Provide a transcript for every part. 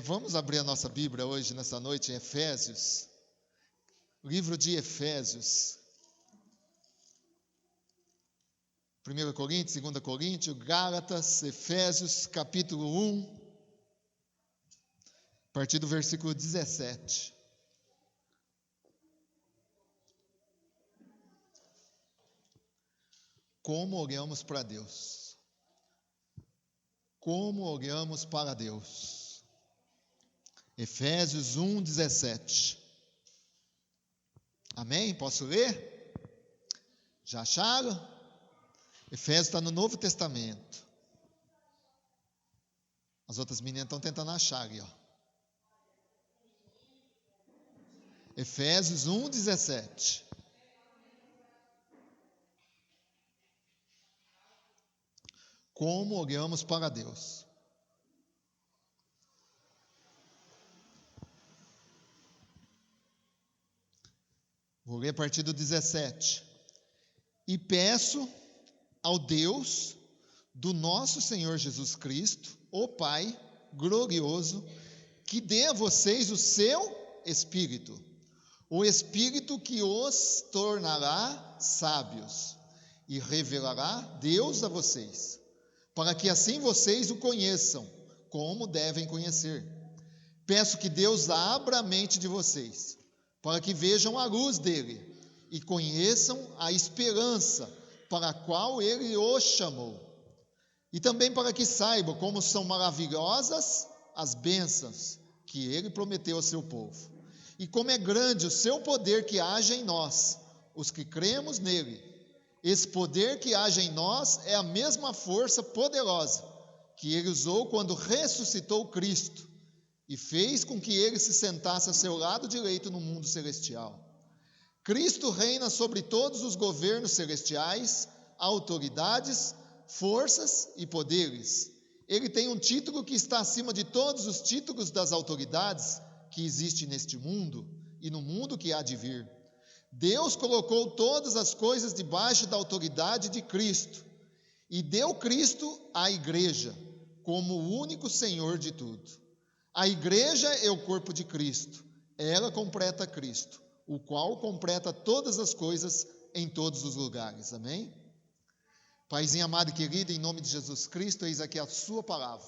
Vamos abrir a nossa Bíblia hoje, nessa noite, em Efésios, livro de Efésios, 1 Coríntios, 2 Coríntios, Gálatas, Efésios, capítulo 1, a partir do versículo 17. Como olhamos para Deus? Como olhamos para Deus? Efésios 1, 17. Amém? Posso ler? Já acharam? Efésios está no Novo Testamento. As outras meninas estão tentando achar ali, ó. Efésios 1, 17. Como olhamos para Deus? Vou ler a partir do 17. E peço ao Deus do nosso Senhor Jesus Cristo, o Pai glorioso, que dê a vocês o seu Espírito, o Espírito que os tornará sábios e revelará Deus a vocês, para que assim vocês o conheçam, como devem conhecer. Peço que Deus abra a mente de vocês, para que vejam a luz dele e conheçam a esperança para a qual ele os chamou. E também para que saibam como são maravilhosas as bênçãos que ele prometeu ao seu povo. E como é grande o seu poder que age em nós, os que cremos nele. Esse poder que age em nós é a mesma força poderosa que ele usou quando ressuscitou Cristo e fez com que ele se sentasse a seu lado direito no mundo celestial. Cristo reina sobre todos os governos celestiais, autoridades, forças e poderes. Ele tem um título que está acima de todos os títulos das autoridades que existem neste mundo e no mundo que há de vir. Deus colocou todas as coisas debaixo da autoridade de Cristo e deu Cristo à igreja como o único Senhor de tudo. A igreja é o corpo de Cristo, ela completa Cristo, o qual completa todas as coisas em todos os lugares, amém? Paizinho amado e querido, em nome de Jesus Cristo, eis aqui a sua palavra.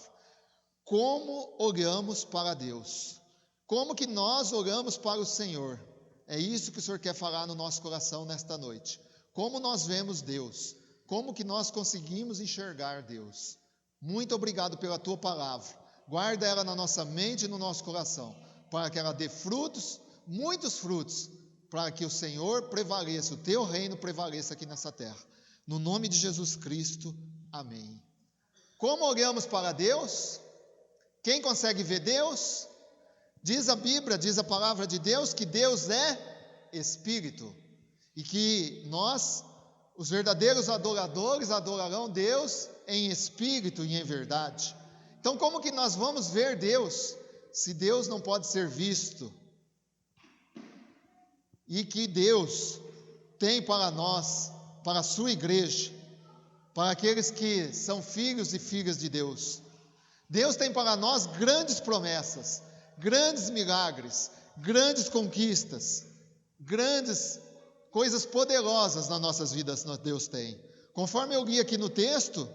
Como olhamos para Deus? Como que nós olhamos para o Senhor? É isso que o Senhor quer falar no nosso coração nesta noite. Como nós vemos Deus? Como que nós conseguimos enxergar Deus? Muito obrigado pela tua palavra. Guarda ela na nossa mente e no nosso coração, para que ela dê frutos, muitos frutos, para que o Senhor prevaleça, o teu reino prevaleça aqui nessa terra. No nome de Jesus Cristo, amém. Como olhamos para Deus? Quem consegue ver Deus? Diz a Bíblia, diz a palavra de Deus, que Deus é Espírito, e que nós, os verdadeiros adoradores, adorarão Deus em espírito e em verdade. Então, como que nós vamos ver Deus, se Deus não pode ser visto? E que Deus tem para nós, para a sua igreja, para aqueles que são filhos e filhas de Deus. Deus tem para nós grandes promessas, grandes milagres, grandes conquistas, grandes coisas poderosas nas nossas vidas Deus tem. Conforme eu li aqui no texto,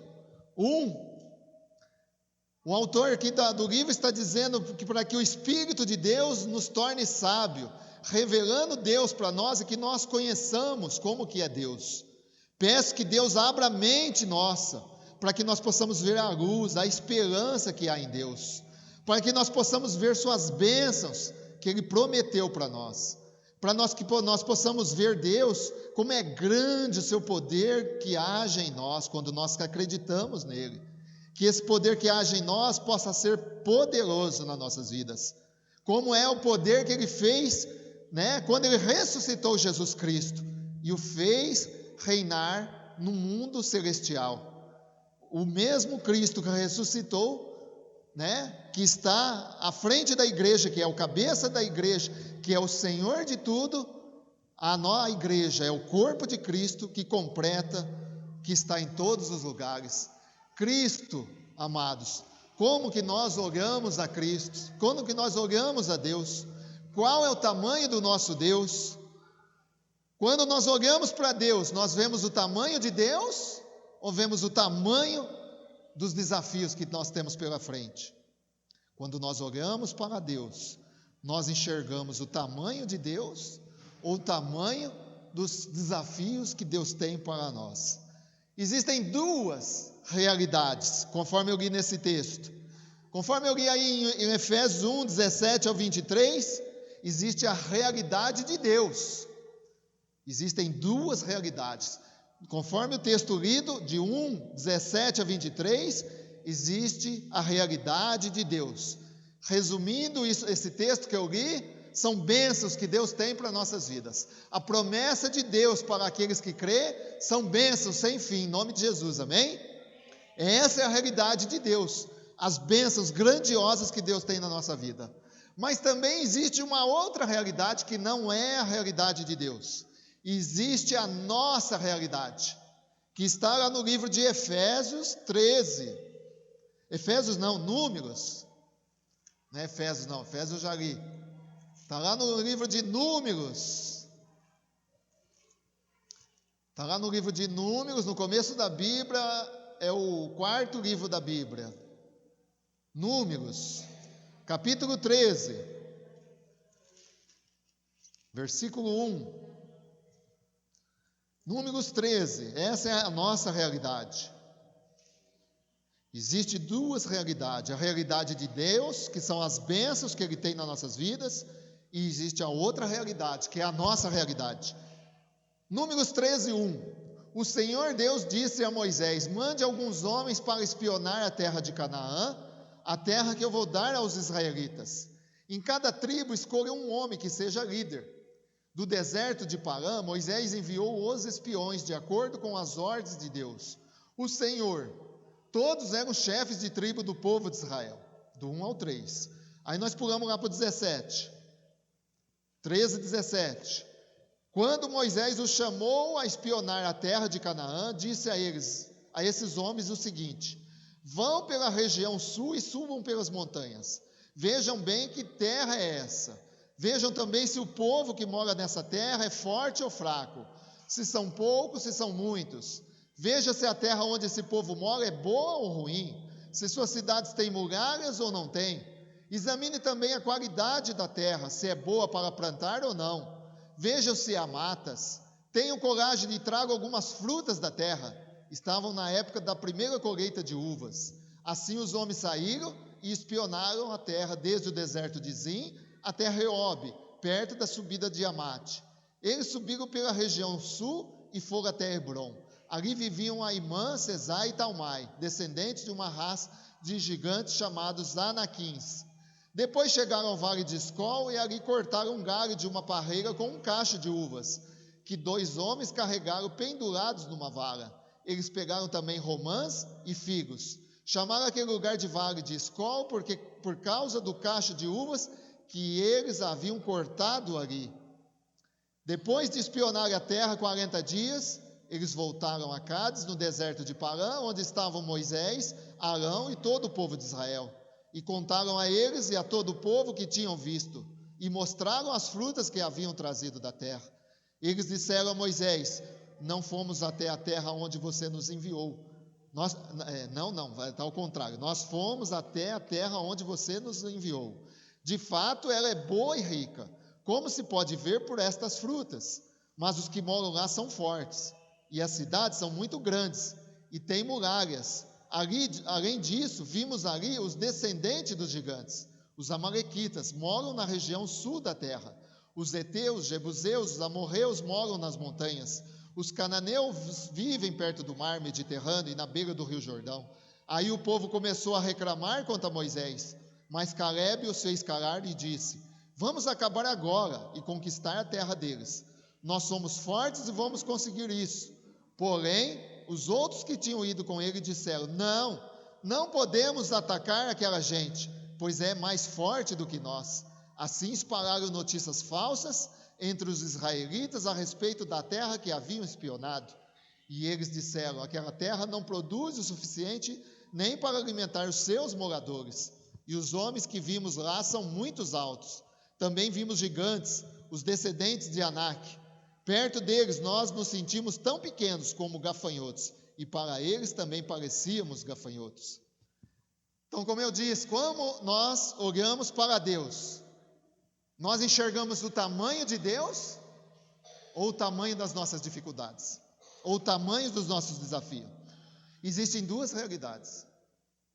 o autor aqui do livro está dizendo que para que o Espírito de Deus nos torne sábio, revelando Deus para nós e que nós conheçamos como que é Deus. Peço que Deus abra a mente nossa, para que nós possamos ver a luz, a esperança que há em Deus, para que nós possamos ver suas bênçãos que Ele prometeu para nós, que nós possamos ver Deus, como é grande o seu poder que age em nós, quando nós acreditamos nele. Que esse poder que age em nós possa ser poderoso nas nossas vidas, como é o poder que Ele fez, quando Ele ressuscitou Jesus Cristo, e o fez reinar no mundo celestial. O mesmo Cristo que ressuscitou, que está à frente da igreja, que é o cabeça da igreja, que é o Senhor de tudo, a igreja é o corpo de Cristo que completa, que está em todos os lugares. Cristo, amados, Como que nós olhamos a Cristo? Como que nós olhamos a Deus? Qual é o tamanho do nosso Deus? Quando nós olhamos para Deus, nós vemos o tamanho de Deus ou vemos o tamanho dos desafios que nós temos pela frente? Quando nós olhamos para Deus, nós enxergamos o tamanho de Deus ou o tamanho dos desafios que Deus tem para nós? Existem duas realidades, conforme eu li nesse texto. Conforme eu li aí em Efésios 1, 17 ao 23, existe a realidade de Deus. Existem duas realidades. Conforme o texto lido, de 1, 17 a 23, existe a realidade de Deus. Resumindo esse texto que eu li, são bênçãos que Deus tem para nossas vidas. A promessa de Deus para aqueles que crêem são bênçãos sem fim, em nome de Jesus, amém? Essa é a realidade de Deus, as bênçãos grandiosas que Deus tem na nossa vida. Mas também existe uma outra realidade que não é a realidade de Deus. Existe a nossa realidade, que está lá no livro de Efésios 13. Efésios não, Números. Não é Efésios não, Efésios eu já li. Está lá no livro de Números. Está lá no livro de Números, no começo da Bíblia, é o quarto livro da Bíblia. Números, capítulo 13, versículo 1. Números 13, essa é a nossa realidade. Existem duas realidades, a realidade de Deus, que são as bênçãos que Ele tem nas nossas vidas, e existe a outra realidade, que é a nossa realidade. Números 13, 1. O Senhor Deus disse a Moisés: mande alguns homens para espionar a terra de Canaã, a terra que eu vou dar aos israelitas. Em cada tribo escolha um homem que seja líder. Do deserto de Parã, Moisés enviou os espiões, de acordo com as ordens de Deus. O Senhor, todos eram chefes de tribo do povo de Israel, do 1 ao 3. Aí nós pulamos lá para o 17. 13, 17. Quando Moisés os chamou a espionar a terra de Canaã, disse a esses homens o seguinte: vão pela região sul e subam pelas montanhas. Vejam bem que terra é essa. Vejam também se o povo que mora nessa terra é forte ou fraco, se são poucos, se são muitos. Veja se a terra onde esse povo mora é boa ou ruim, se suas cidades têm muralhas ou não têm. Examine também a qualidade da terra, se é boa para plantar ou não. Vejam se há matas. Tenham coragem e tragam algumas frutas da terra. Estavam na época da primeira colheita de uvas. Assim os homens saíram e espionaram a terra desde o deserto de Zim até Reobe, perto da subida de Amate. Eles subiram pela região sul e foram até Hebrom. Ali viviam Aimã, Sesai e Talmai, descendentes de uma raça de gigantes chamados Anaquins. Depois chegaram ao vale de Escol e ali cortaram um galho de uma parreira com um cacho de uvas, que 2 homens carregaram pendurados numa vara. Eles pegaram também romãs e figos. Chamaram aquele lugar de vale de Escol porque, por causa do cacho de uvas que eles haviam cortado ali. Depois de espionar a terra 40 dias, eles voltaram a Cádiz, no deserto de Parã, onde estavam Moisés, Arão e todo o povo de Israel. E contaram a eles e a todo o povo que tinham visto, e mostraram as frutas que haviam trazido da terra. Eles disseram a Moisés: não fomos até a terra onde você nos enviou. Está ao contrário. Nós fomos até a terra onde você nos enviou. De fato, ela é boa e rica, como se pode ver por estas frutas. Mas os que moram lá são fortes, e as cidades são muito grandes, e têm muralhas. Além disso, vimos ali os descendentes dos gigantes. Os amalequitas moram na região sul da terra. Os heteus, jebuseus, os amorreus moram nas montanhas. Os cananeus vivem perto do mar Mediterrâneo e na beira do rio Jordão. Aí o povo começou a reclamar contra Moisés. Mas Calebe os fez calar e disse: vamos acabar agora e conquistar a terra deles. Nós somos fortes e vamos conseguir isso. Porém, os outros que tinham ido com ele disseram: não podemos atacar aquela gente, pois é mais forte do que nós. Assim espalharam notícias falsas entre os israelitas a respeito da terra que haviam espionado. E eles disseram: aquela terra não produz o suficiente nem para alimentar os seus moradores. E os homens que vimos lá são muitos altos. Também vimos gigantes, os descendentes de Anak. Perto deles nós nos sentimos tão pequenos como gafanhotos, e para eles também parecíamos gafanhotos. Então, como eu disse, como nós olhamos para Deus, nós enxergamos o tamanho de Deus ou o tamanho das nossas dificuldades, ou o tamanho dos nossos desafios? Existem duas realidades.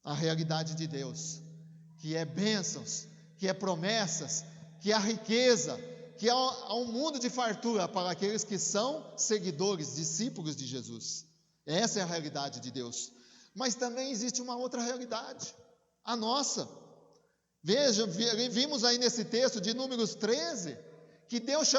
A realidade de Deus, que é bênçãos, que é promessas, que é a riqueza, que é um mundo de fartura para aqueles que são seguidores, discípulos de Jesus. Essa é a realidade de Deus. Mas também existe uma outra realidade, a nossa. Veja, vimos aí nesse texto de Números 13, que Deus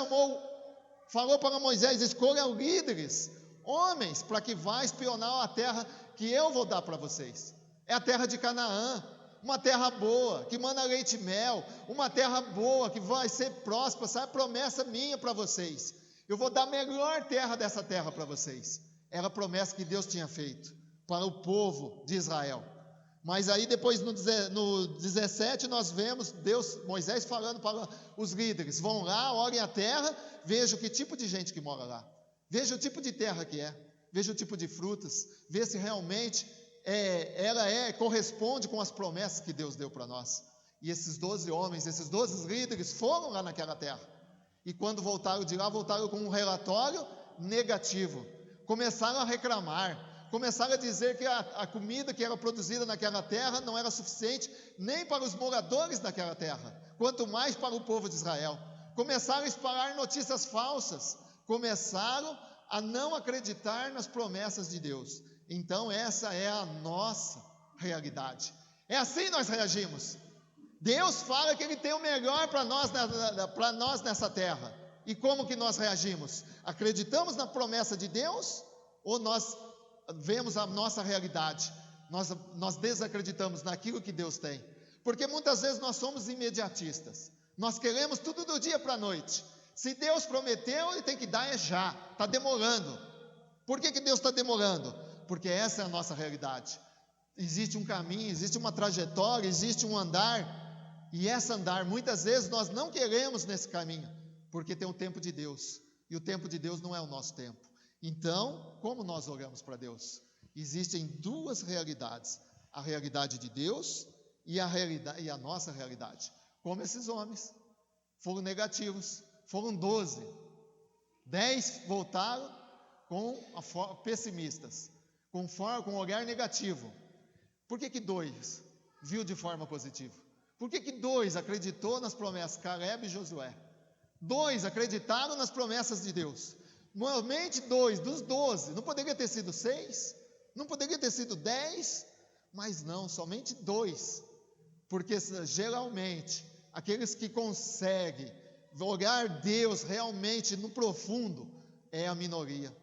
falou para Moisés: escolha líderes, homens, para que vá espionar a terra que eu vou dar para vocês. É a terra de Canaã, uma terra boa, que manda leite e mel, uma terra boa, que vai ser próspera. Essa é a promessa minha para vocês. Eu vou dar a melhor terra dessa terra para vocês. Era a promessa que Deus tinha feito para o povo de Israel. Mas aí depois no 17 nós vemos Moisés falando para os líderes: vão lá, olhem a terra, vejam que tipo de gente que mora lá, vejam o tipo de terra que é, vejam o tipo de frutas, vê se realmente ela corresponde com as promessas que Deus deu para nós. E esses 12 homens, esses 12 líderes foram lá naquela terra, e quando voltaram de lá, voltaram com um relatório negativo, começaram a reclamar, começaram a dizer que a comida que era produzida naquela terra não era suficiente nem para os moradores daquela terra, quanto mais para o povo de Israel. Começaram a espalhar notícias falsas, começaram a não acreditar nas promessas de Deus. Então essa é a nossa realidade. É assim nós reagimos. Deus fala que Ele tem o melhor para nós nessa terra. E como que nós reagimos? Acreditamos na promessa de Deus ou nós vemos a nossa realidade? Nós desacreditamos naquilo que Deus tem. Porque muitas vezes nós somos imediatistas. Nós queremos tudo do dia para a noite. Se Deus prometeu, Ele tem que dar já. Está demorando. Por que Deus está demorando? Porque essa é a nossa realidade. Existe um caminho, existe uma trajetória, existe um andar. E esse andar, muitas vezes nós não queremos nesse caminho, porque tem o tempo de Deus. E o tempo de Deus não é o nosso tempo. Então, como nós olhamos para Deus? Existem duas realidades: a realidade de Deus e a nossa realidade. Como esses homens foram negativos, foram 12, 10 voltaram pessimistas, com olhar negativo. Por que 2 viu de forma positiva? Por que 2 acreditou nas promessas? Caleb e Josué. 2 acreditaram nas promessas de Deus. Normalmente 2 dos 12, não poderia ter sido 6, não poderia ter sido 10, mas não, somente 2, porque geralmente aqueles que conseguem olhar Deus realmente no profundo é a minoria,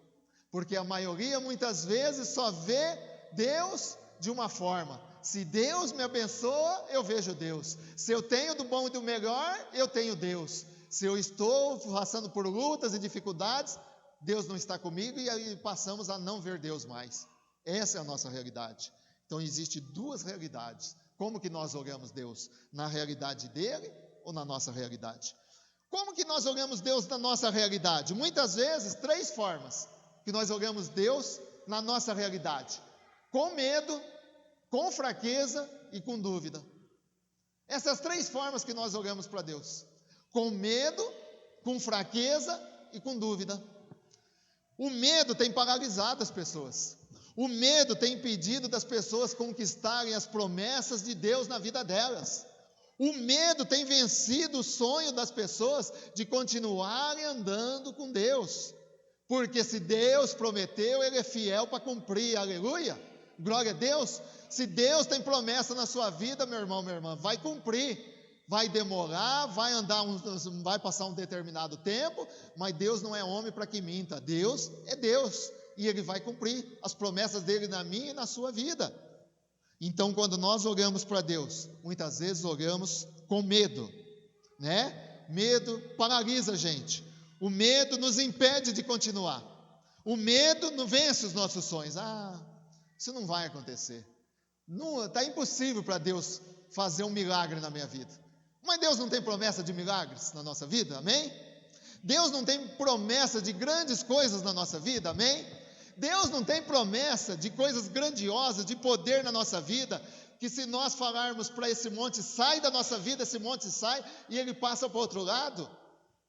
porque a maioria muitas vezes só vê Deus de uma forma: se Deus me abençoa, eu vejo Deus, se eu tenho do bom e do melhor, eu tenho Deus, se eu estou passando por lutas e dificuldades, Deus não está comigo, e aí passamos a não ver Deus mais. Essa é a nossa realidade. Então existem duas realidades. Como que nós olhamos Deus? Na realidade dele ou na nossa realidade? Como que nós olhamos Deus na nossa realidade? Muitas vezes, 3 formas que nós olhamos Deus na nossa realidade: com medo, com fraqueza e com dúvida. Essas 3 formas que nós olhamos para Deus: com medo, com fraqueza e com dúvida. O medo tem paralisado as pessoas. O medo tem impedido das pessoas conquistarem as promessas de Deus na vida delas. O medo tem vencido o sonho das pessoas de continuarem andando com Deus. Porque se Deus prometeu, Ele é fiel para cumprir. Aleluia! Glória a Deus! Se Deus tem promessa na sua vida, meu irmão, minha irmã, vai cumprir. Vai demorar, vai passar um determinado tempo, mas Deus não é homem para que minta. Deus é Deus, e Ele vai cumprir as promessas dele na minha e na sua vida. Então, quando nós olhamos para Deus, muitas vezes olhamos com medo, né? Medo paralisa a gente. O medo nos impede de continuar. O medo não vence os nossos sonhos. Isso não vai acontecer. Não, está impossível para Deus fazer um milagre na minha vida. Mas Deus não tem promessa de milagres na nossa vida, amém? Deus não tem promessa de grandes coisas na nossa vida, amém? Deus não tem promessa de coisas grandiosas, de poder na nossa vida, que se nós falarmos para esse monte, sai da nossa vida, esse monte sai, e ele passa para o outro lado.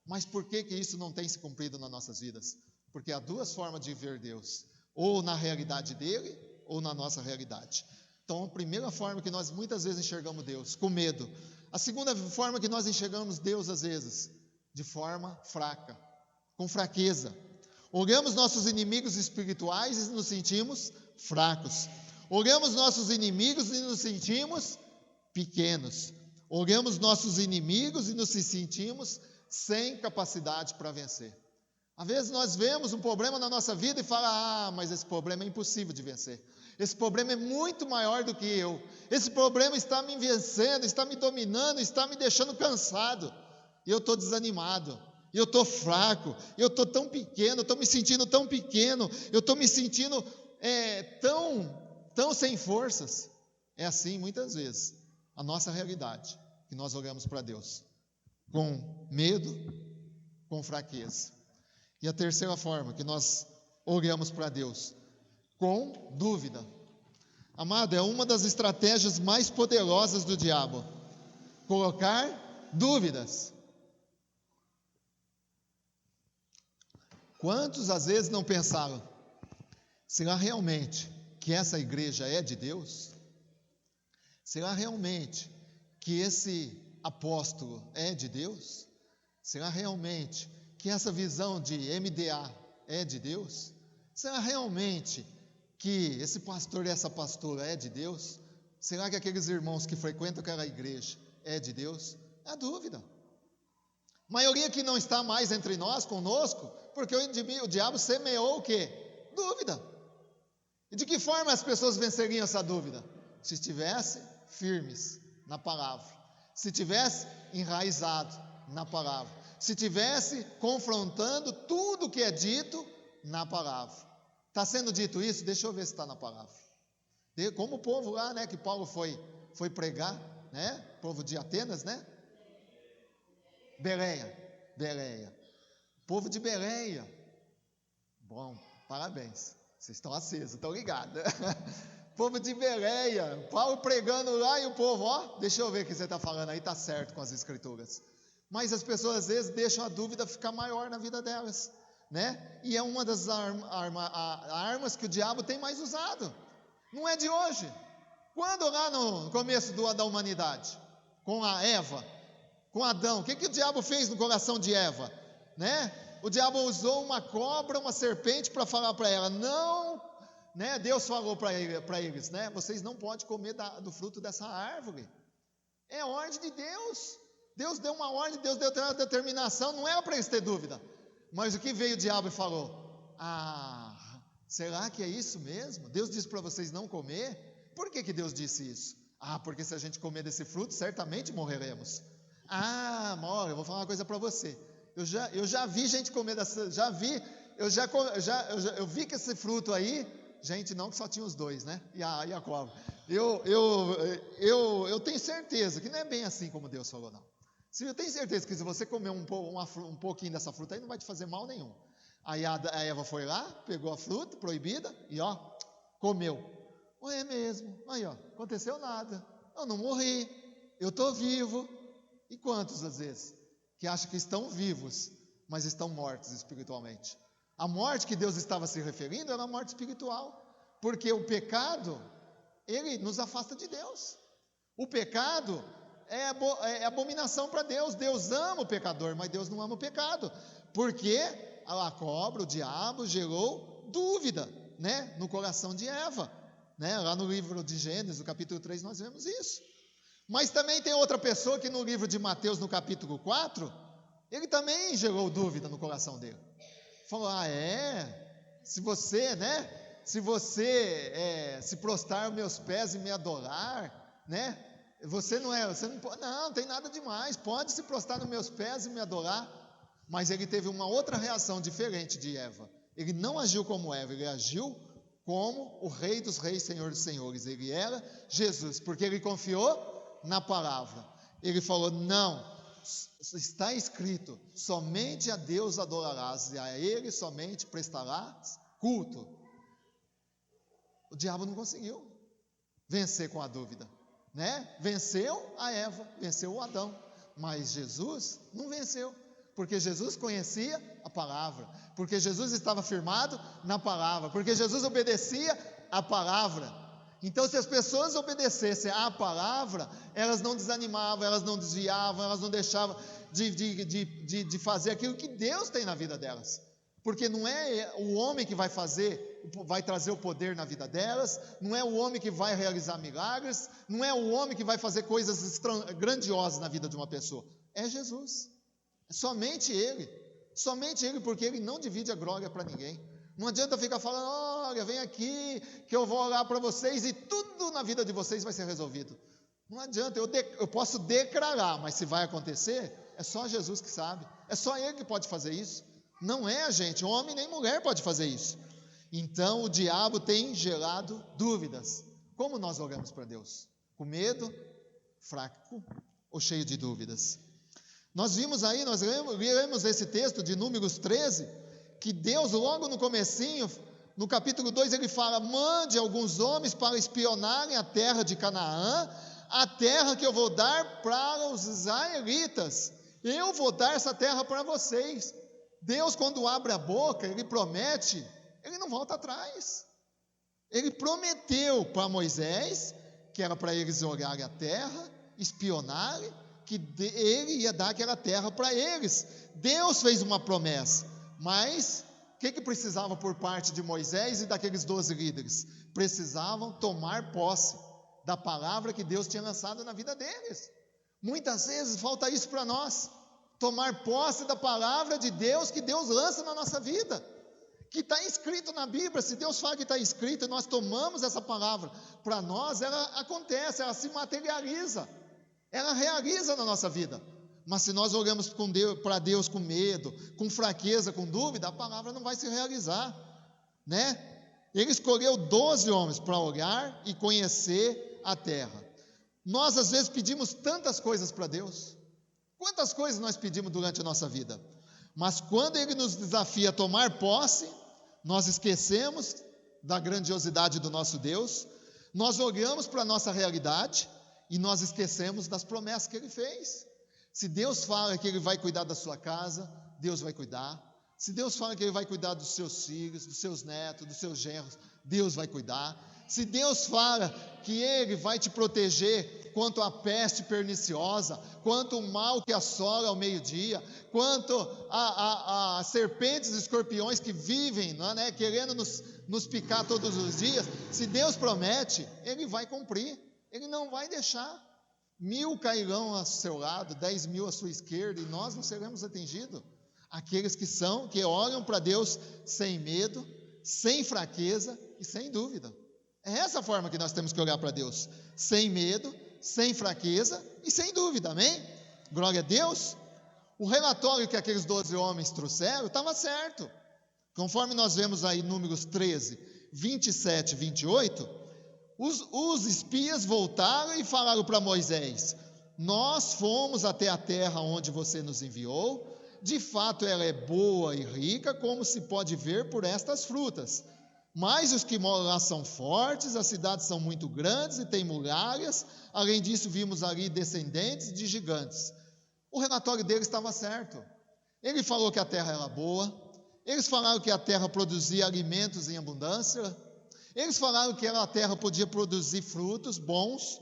Mas por que isso não tem se cumprido nas nossas vidas? Porque há duas formas de ver Deus, ou na realidade dele, ou na nossa realidade. Então, a primeira forma que nós muitas vezes enxergamos Deus, com medo. A segunda forma que nós enxergamos Deus, às vezes, de forma fraca, com fraqueza. Olhamos nossos inimigos espirituais e nos sentimos fracos. Olhamos nossos inimigos e nos sentimos pequenos. Olhamos nossos inimigos e nos sentimos sem capacidade para vencer. Às vezes nós vemos um problema na nossa vida e falamos, mas esse problema é impossível de vencer. Esse problema é muito maior do que eu. Esse problema está me vencendo, está me dominando, está me deixando cansado. E eu estou desanimado, e eu estou fraco, eu estou tão pequeno, estou me sentindo tão pequeno, eu estou me sentindo tão sem forças. É assim muitas vezes a nossa realidade, que nós olhamos para Deus, com medo, com fraqueza. E a terceira forma, que nós olhamos para Deus, com dúvida. Amado, é uma das estratégias mais poderosas do diabo, colocar dúvidas. Quantos às vezes não pensaram, será realmente que essa igreja é de Deus? Será realmente que esse apóstolo é de Deus? Será realmente que essa visão de MDA é de Deus? Será realmente que esse pastor e essa pastora é de Deus? Será que aqueles irmãos que frequentam aquela igreja é de Deus? É dúvida. A maioria que não está mais entre nós, conosco, porque o diabo semeou o quê? Dúvida. E de que forma as pessoas venceriam essa dúvida? Se estivessem firmes na palavra, se estivesse enraizado na palavra, se estivesse confrontando tudo que é dito na palavra. Está sendo dito isso? Deixa eu ver se está na palavra. Como o povo lá, né, que Paulo foi pregar, né, povo de Atenas, né? Bereia. Povo de Bereia. Bom, parabéns. Vocês estão acesos, estão ligados. Povo de Bereia. Paulo pregando lá e o povo, deixa eu ver o que você está falando aí, está certo com as escrituras. Mas as pessoas às vezes deixam a dúvida ficar maior na vida delas, né? E é uma das armas que o diabo tem mais usado. Não é de hoje. Quando lá no começo da humanidade, com a Eva, com Adão, o que o diabo fez no coração de Eva? Né? O diabo usou uma cobra, uma serpente para falar para ela, não, né? Deus falou para eles, né? Vocês não podem comer do fruto dessa árvore. É ordem de Deus. Deus deu uma ordem, Deus deu uma determinação, não era para eles ter dúvida. Mas o que veio o diabo e falou? Será que é isso mesmo? Deus disse para vocês não comer? Por que Deus disse isso? Porque se a gente comer desse fruto, certamente morreremos. Olha, eu vou falar uma coisa para você. Eu já vi gente comer dessa, eu vi que esse fruto aí, gente, não que só tinha os dois, né? E a cobra. Eu tenho certeza que não é bem assim como Deus falou, não. Eu tenho certeza que se você comer um pouquinho dessa fruta aí, não vai te fazer mal nenhum. Aí a Eva foi lá, pegou a fruta proibida e comeu. É mesmo. Aí aconteceu nada. Eu não morri, eu estou vivo. E quantos às vezes que acham que estão vivos, mas estão mortos espiritualmente? A morte que Deus estava se referindo era a morte espiritual, porque o pecado, ele nos afasta de Deus. O pecado é abominação para Deus. Deus ama o pecador, mas Deus não ama o pecado, porque a cobra, o diabo, gerou dúvida, né, no coração de Eva, né? Lá no livro de Gênesis, no capítulo 3, nós vemos isso. Mas também tem outra pessoa que no livro de Mateus, no capítulo 4, ele também gerou dúvida no coração dele. Falou, se você, né, se prostrar aos meus pés e me adorar, né, você não pode, não tem nada demais, pode se prostrar nos meus pés e me adorar. Mas ele teve uma outra reação diferente de Eva. Ele não agiu como Eva, ele agiu como o Rei dos Reis, Senhor dos Senhores. Ele era Jesus, porque ele confiou na palavra. Ele falou: não, está escrito, somente a Deus adorarás, e a Ele somente prestarás culto. O diabo não conseguiu vencer com a dúvida, né? Venceu a Eva, venceu o Adão, mas Jesus não venceu, porque Jesus conhecia a palavra, porque Jesus estava firmado na palavra, porque Jesus obedecia a palavra. Então, se as pessoas obedecessem à palavra, elas não desanimavam, elas não desviavam, elas não deixavam de fazer aquilo que Deus tem na vida delas. Porque não é o homem que vai trazer o poder na vida delas, não é o homem que vai realizar milagres, não é o homem que vai fazer coisas grandiosas na vida de uma pessoa. É Jesus. É somente Ele, porque Ele não divide a glória para ninguém. Não adianta ficar falando: olha, vem aqui, que eu vou orar para vocês e tudo na vida de vocês vai ser resolvido. Não adianta, eu posso declarar, mas se vai acontecer, é só Jesus que sabe, é só Ele que pode fazer isso. Não é a gente, homem nem mulher pode fazer isso. Então o diabo tem gerado dúvidas. Como nós oramos para Deus? Com medo, fraco ou cheio de dúvidas? Nós vimos aí, nós lemos esse texto de Números 13, que Deus logo no comecinho, no capítulo 2, ele fala: mande alguns homens para espionarem a terra de Canaã, a terra que eu vou dar para os israelitas. Eu vou dar essa terra para vocês. Deus, quando abre a boca, Ele promete, Ele não volta atrás. Ele prometeu para Moisés, que era para eles olharem a terra, espionarem, que Ele ia dar aquela terra para eles. Deus fez uma promessa, mas o que precisava por parte de Moisés e daqueles 12 líderes? Precisavam tomar posse da palavra que Deus tinha lançado na vida deles. Muitas vezes falta isso para nós. Tomar posse da palavra de Deus que Deus lança na nossa vida, que está escrito na Bíblia. Se Deus fala que está escrito e nós tomamos essa palavra para nós, ela acontece, ela se materializa, ela realiza na nossa vida. Mas se nós olhamos para Deus com medo, com fraqueza, com dúvida, a palavra não vai se realizar, né? Ele escolheu 12 homens para olhar e conhecer a terra. Nós às vezes pedimos tantas coisas para Deus. Quantas coisas nós pedimos durante a nossa vida, mas quando Ele nos desafia a tomar posse, nós esquecemos da grandiosidade do nosso Deus, nós olhamos para a nossa realidade e nós esquecemos das promessas que Ele fez. Se Deus fala que Ele vai cuidar da sua casa, Deus vai cuidar. Se Deus fala que Ele vai cuidar dos seus filhos, dos seus netos, dos seus genros, Deus vai cuidar. Se Deus fala que Ele vai te proteger quanto à peste perniciosa, quanto o mal que assola ao meio-dia, quanto a serpentes e escorpiões que vivem, né, querendo nos picar todos os dias, se Deus promete, Ele vai cumprir, Ele não vai deixar. 1000 cairão ao seu lado, 10.000 à sua esquerda, e nós não seremos atingidos. Aqueles que olham para Deus sem medo, sem fraqueza e sem dúvida. É essa forma que nós temos que olhar para Deus, sem medo, sem fraqueza e sem dúvida, amém? Glória a Deus. O relatório que aqueles 12 homens trouxeram estava certo, conforme nós vemos aí Números 13, 27 e 28, os espias voltaram e falaram para Moisés: nós fomos até a terra onde você nos enviou, de fato ela é boa e rica, como se pode ver por estas frutas. Mas os que moram lá são fortes, as cidades são muito grandes e têm muralhas. Além disso, vimos ali descendentes de gigantes. O relatório deles estava certo. Ele falou que a terra era boa. Eles falaram que a terra produzia alimentos em abundância. Eles falaram que a terra podia produzir frutos bons.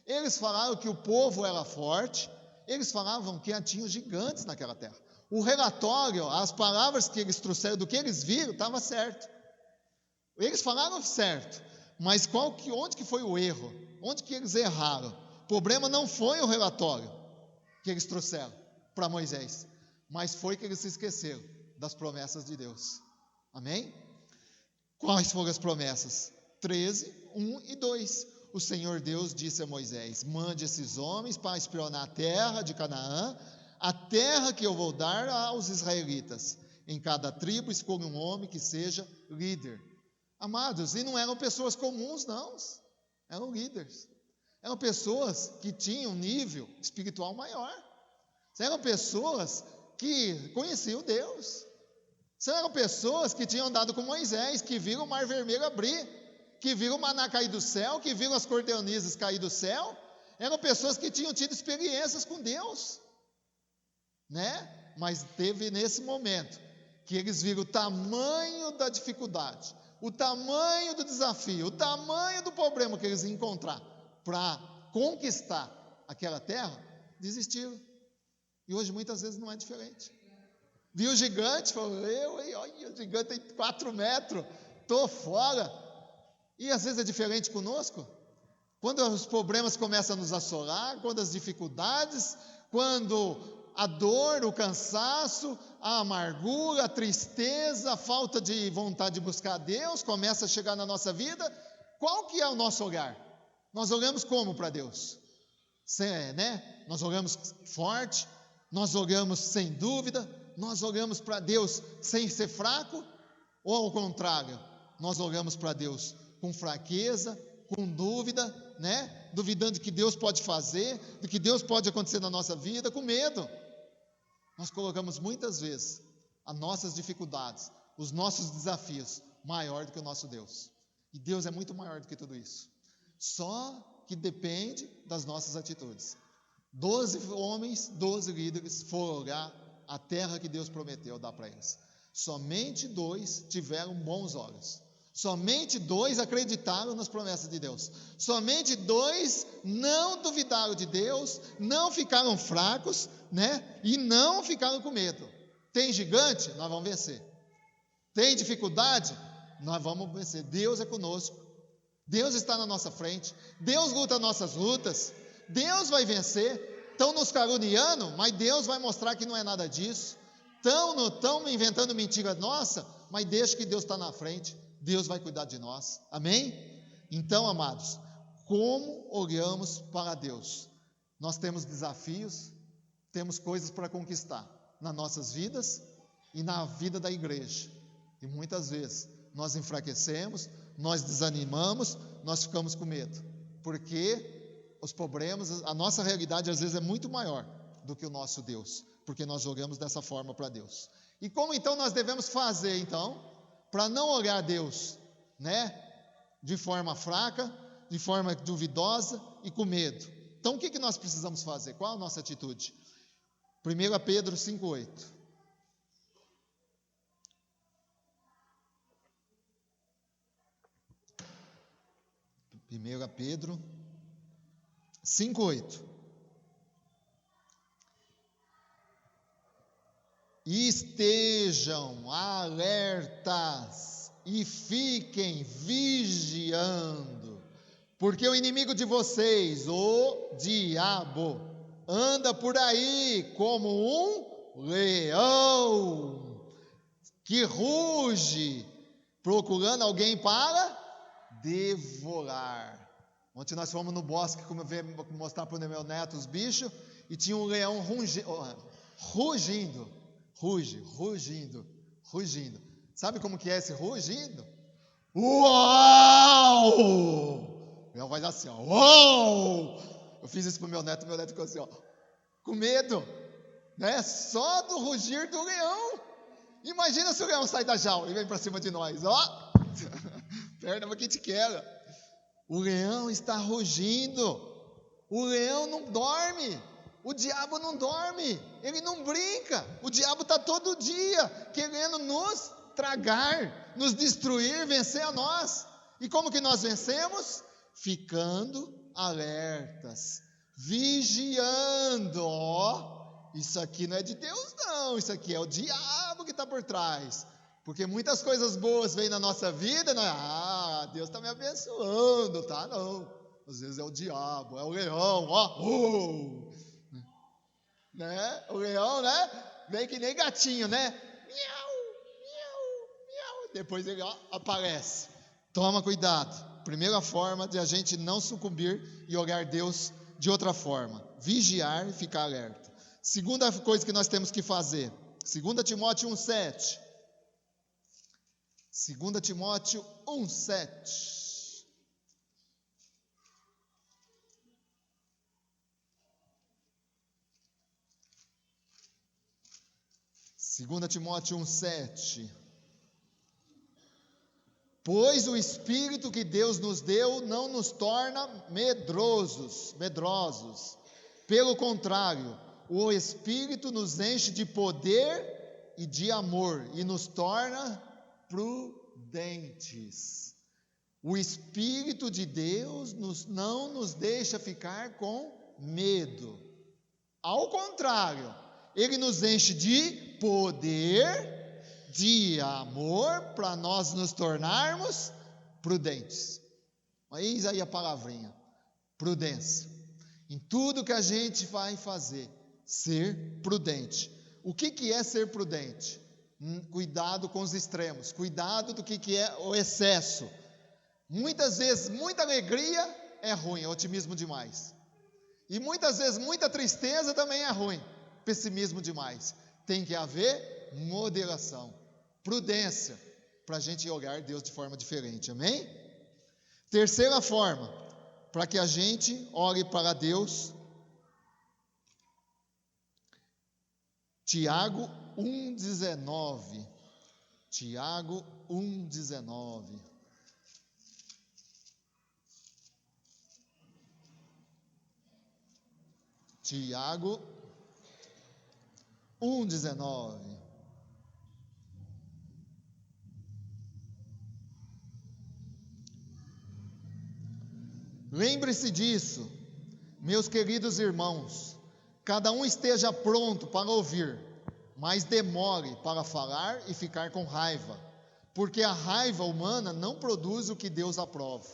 Eles falaram que o povo era forte. Eles falavam que tinham gigantes naquela terra. O relatório, as palavras que eles trouxeram do que eles viram, estava certo. Eles falaram certo, mas onde que foi o erro? Onde que eles erraram? O problema não foi o relatório que eles trouxeram para Moisés, mas foi que eles se esqueceram das promessas de Deus. Amém? Quais foram as promessas? 13, 1 e 2. O Senhor Deus disse a Moisés: mande esses homens para espionar a terra de Canaã, a terra que eu vou dar aos israelitas. Em cada tribo escolha um homem que seja líder. Amados, e não eram pessoas comuns, não. Eram líderes. Eram pessoas que tinham um nível espiritual maior. Eram pessoas que conheciam Deus. Eram pessoas que tinham andado com Moisés, que viram o Mar Vermelho abrir, que viram o maná cair do céu, que viram as cordonizes cair do céu. Eram pessoas que tinham tido experiências com Deus, né? Mas teve nesse momento que eles viram o tamanho da dificuldade, o tamanho do desafio, o tamanho do problema que eles iam encontrar para conquistar aquela terra, desistiram. E hoje muitas vezes não é diferente. Viu o gigante, falou, olha, o gigante tem 4 metros, estou fora. E às vezes é diferente conosco. Quando os problemas começam a nos assolar, quando as dificuldades, quando a dor, o cansaço, a amargura, a tristeza, a falta de vontade de buscar a Deus começa a chegar na nossa vida, qual que é o nosso olhar? Nós olhamos como para Deus? Né? Nós olhamos forte, nós olhamos sem dúvida, nós olhamos para Deus sem ser fraco, ou ao contrário, nós olhamos para Deus com fraqueza, com dúvida, né? Duvidando do que Deus pode fazer, do que Deus pode acontecer na nossa vida, com medo. Nós colocamos muitas vezes as nossas dificuldades, os nossos desafios, maior do que o nosso Deus. E Deus é muito maior do que tudo isso. Só que depende das nossas atitudes. 12 homens, 12 líderes foram olhar a terra que Deus prometeu dar para eles. Somente 2 tiveram bons olhos. Somente 2 acreditaram nas promessas de Deus. Somente 2 não duvidaram de Deus, não ficaram fracos, né? E não ficaram com medo. Tem gigante? Nós vamos vencer. Tem dificuldade? Nós vamos vencer. Deus é conosco. Deus está na nossa frente. Deus luta nossas lutas. Deus vai vencer. Estão nos caluniando, mas Deus vai mostrar que não é nada disso. Estão inventando mentira nossa, mas deixa que Deus está na frente. Deus vai cuidar de nós, amém? Então, amados, como olhamos para Deus? Nós temos desafios, temos coisas para conquistar nas nossas vidas e na vida da igreja, e muitas vezes nós enfraquecemos, nós desanimamos, nós ficamos com medo, porque os problemas, a nossa realidade às vezes é muito maior do que o nosso Deus, porque nós olhamos dessa forma para Deus. E como então nós devemos fazer então para não olhar a Deus, né, de forma fraca, de forma duvidosa e com medo? Então o que nós precisamos fazer? Qual a nossa atitude? 1 Pedro 5,8. 1 Pedro 5,8. Estejam alertas e fiquem vigiando, porque o inimigo de vocês, o diabo, anda por aí como um leão que ruge, procurando alguém para devorar. Ontem nós fomos no bosque, como eu vi mostrar para o meu neto os bichos, e tinha um leão rugindo. Rugindo. Sabe como que é esse rugindo? Uau! O leão faz assim, ó. Uau! Eu fiz isso para o meu neto ficou assim, ó, com medo, né? Só do rugir do leão. Imagina se o leão sai da jaula e vem para cima de nós, ó. Perna para quem te quer. O leão está rugindo. O leão não dorme. O diabo não dorme, ele não brinca. O diabo está todo dia querendo nos tragar, nos destruir, vencer a nós. E como que nós vencemos? Ficando alertas, vigiando. Ó, isso aqui não é de Deus não, isso aqui é o diabo que está por trás. Porque muitas coisas boas vêm na nossa vida, não é? Deus está me abençoando, tá? Não, às vezes é o diabo, é o leão, ó. Né? O leão, né? Vem que nem gatinho, né? Miau, miau, miau. Depois ele aparece. Toma cuidado. Primeira forma de a gente não sucumbir e olhar Deus de outra forma. Vigiar e ficar alerta. Segunda coisa que nós temos que fazer. 2 Timóteo 1,7. 2 Timóteo 1:7. 2 Timóteo 1:7. Pois o Espírito que Deus nos deu não nos torna medrosos. Pelo contrário, o Espírito nos enche de poder e de amor e nos torna prudentes. O Espírito de Deus não nos deixa ficar com medo. Ao contrário, Ele nos enche de poder, de amor, para nós nos tornarmos prudentes. Eis aí a palavrinha, prudência. Em tudo que a gente vai fazer, ser prudente. O que é ser prudente? Cuidado com os extremos, cuidado do que é o excesso. Muitas vezes, muita alegria é ruim, é otimismo demais. E muitas vezes, muita tristeza também é ruim, pessimismo demais. Tem que haver moderação, prudência, para a gente olhar Deus de forma diferente, amém? Terceira forma, para que a gente olhe para Deus, Tiago 1,19. Tiago 1,19. Tiago 1,19. Lembre-se disso, meus queridos irmãos, cada um esteja pronto para ouvir, mas demore para falar e ficar com raiva, porque a raiva humana não produz o que Deus aprova.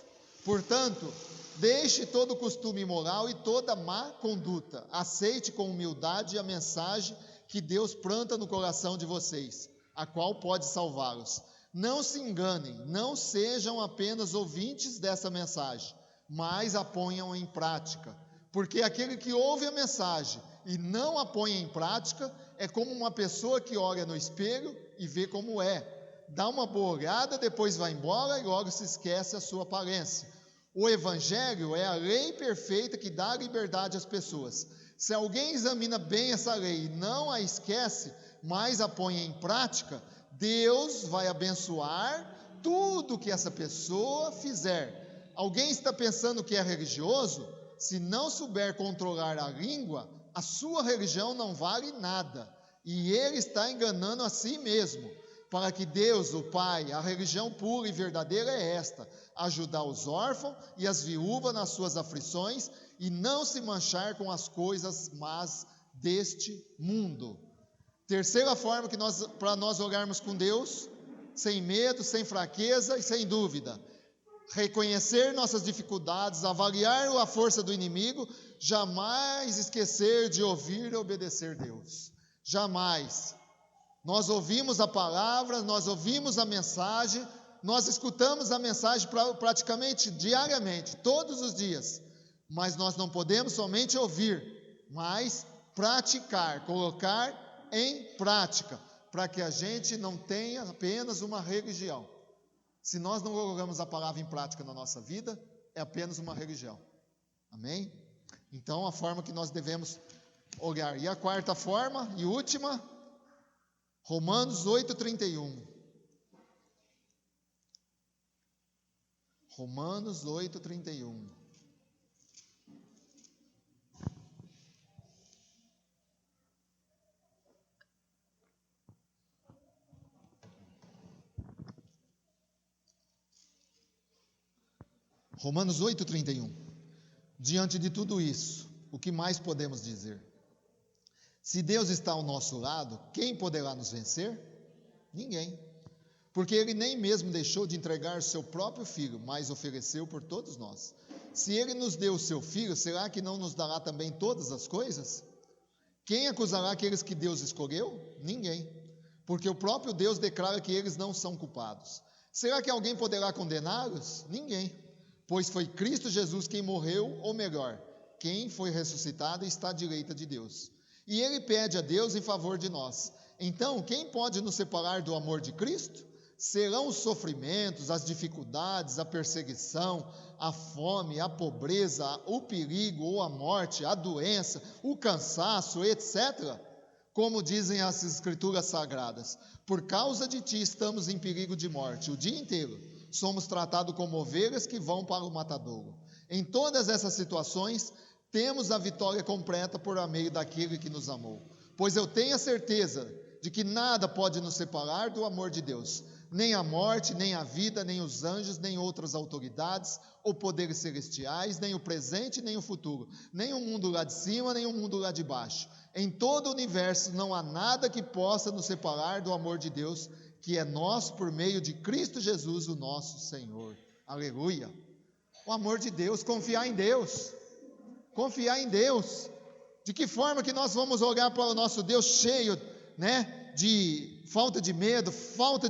Portanto, deixe todo costume imoral e toda má conduta, aceite com humildade a mensagem que Deus planta no coração de vocês, a qual pode salvá-los. Não se enganem, não sejam apenas ouvintes dessa mensagem, mas a ponham em prática, porque aquele que ouve a mensagem e não a põe em prática é como uma pessoa que olha no espelho e vê como é, dá uma boa olhada, depois vai embora e logo se esquece a sua aparência. O Evangelho é a lei perfeita que dá liberdade às pessoas. Se alguém examina bem essa lei e não a esquece, mas a põe em prática, Deus vai abençoar tudo que essa pessoa fizer. Alguém está pensando que é religioso? Se não souber controlar a língua, a sua religião não vale nada. E ele está enganando a si mesmo. Para que Deus, o Pai, a religião pura e verdadeira é esta: ajudar os órfãos e as viúvas nas suas aflições e não se manchar com as coisas más deste mundo. Terceira forma para nós olharmos com Deus, sem medo, sem fraqueza e sem dúvida: reconhecer nossas dificuldades, avaliar a força do inimigo, jamais esquecer de ouvir e obedecer Deus. Jamais. Nós ouvimos a palavra, nós ouvimos a mensagem, nós escutamos a mensagem praticamente diariamente, todos os dias, mas nós não podemos somente ouvir, mas praticar, colocar em prática, para que a gente não tenha apenas uma religião. Se nós não colocamos a palavra em prática na nossa vida, é apenas uma religião. Amém? Então, a forma que nós devemos olhar. E a quarta forma e última, Romanos 8,31. Romanos 8,31. Romanos 8,31. Diante de tudo isso, o que mais podemos dizer? Se Deus está ao nosso lado, quem poderá nos vencer? Ninguém. Porque Ele nem mesmo deixou de entregar o seu próprio Filho, mas ofereceu por todos nós. Se Ele nos deu o seu Filho, será que não nos dará também todas as coisas? Quem acusará aqueles que Deus escolheu? Ninguém. Porque o próprio Deus declara que eles não são culpados. Será que alguém poderá condená-los? Ninguém. Pois foi Cristo Jesus quem morreu, ou melhor, quem foi ressuscitado e está à direita de Deus. E Ele pede a Deus em favor de nós. Então, quem pode nos separar do amor de Cristo? serão os sofrimentos, as dificuldades, a perseguição, a fome, a pobreza, o perigo ou a morte, a doença, o cansaço, etc., como dizem as Escrituras Sagradas, por causa de ti estamos em perigo de morte o dia inteiro, somos tratados como ovelhas que vão para o matadouro. Em todas essas situações, temos a vitória completa por meio daquele que nos amou. Pois eu tenho a certeza de que nada pode nos separar do amor de Deus, nem a morte, nem a vida, nem os anjos, nem outras autoridades ou poderes celestiais, nem o presente, nem o futuro, nem o mundo lá de cima, nem o mundo lá de baixo. Em todo o universo não há nada que possa nos separar do amor de Deus, que é nosso por meio de Cristo Jesus, o nosso Senhor. Aleluia! O amor de Deus, confiar em Deus. Confiar em Deus. De que forma que nós vamos olhar para o nosso Deus cheio, de falta de medo, falta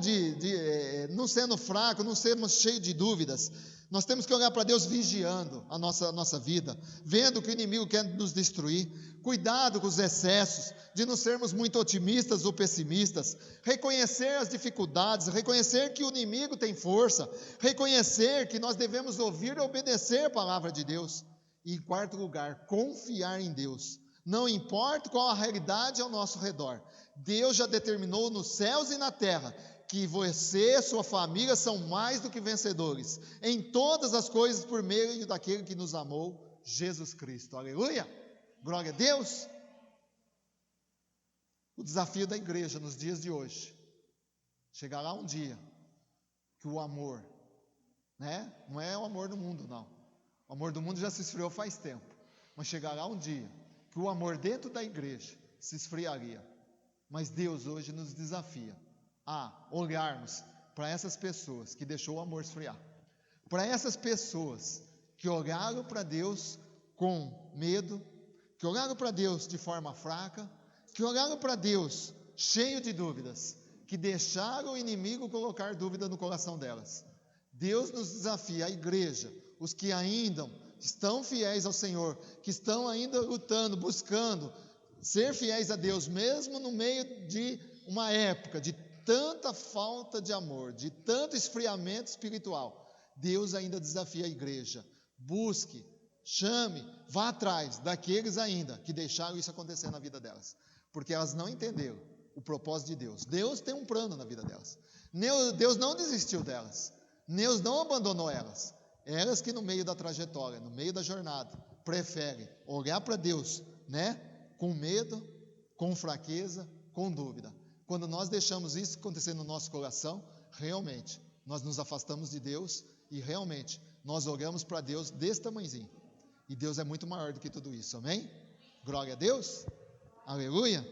não sendo fraco, não sermos cheios de dúvidas? Nós temos que olhar para Deus vigiando a nossa vida, vendo que o inimigo quer nos destruir. Cuidado com os excessos, de não sermos muito otimistas ou pessimistas. Reconhecer as dificuldades, reconhecer que o inimigo tem força, reconhecer que nós devemos ouvir e obedecer a palavra de Deus. E em quarto lugar, confiar em Deus. Não importa qual a realidade ao nosso redor, Deus já determinou nos céus e na terra que você e sua família são mais do que vencedores em todas as coisas por meio daquele que nos amou, Jesus Cristo. Aleluia! Glória a Deus! O desafio da igreja nos dias de hoje, chegará um dia que o amor, não é o amor do mundo, não. O amor do mundo já se esfriou faz tempo, mas chegará um dia que o amor dentro da igreja se esfriaria. Mas Deus hoje nos desafia a olharmos para essas pessoas que deixou o amor esfriar, para essas pessoas que olharam para Deus com medo, que olharam para Deus de forma fraca, que olharam para Deus cheio de dúvidas, que deixaram o inimigo colocar dúvida no coração delas. Deus nos desafia, a igreja, os que ainda estão fiéis ao Senhor, que estão ainda lutando, buscando ser fiéis a Deus, mesmo no meio de uma época de tanta falta de amor, de tanto esfriamento espiritual. Deus ainda desafia a igreja. Busque, chame, vá atrás daqueles ainda que deixaram isso acontecer na vida delas, porque elas não entenderam o propósito de Deus. Deus tem um plano na vida delas. Deus não desistiu delas. Deus não abandonou elas. Elas que no meio da trajetória, no meio da jornada, preferem olhar para Deus, com medo, com fraqueza, com dúvida. Quando nós deixamos isso acontecer no nosso coração, realmente, nós nos afastamos de Deus e realmente, nós olhamos para Deus desse tamanhozinho. E Deus é muito maior do que tudo isso, amém? Glória a Deus, aleluia.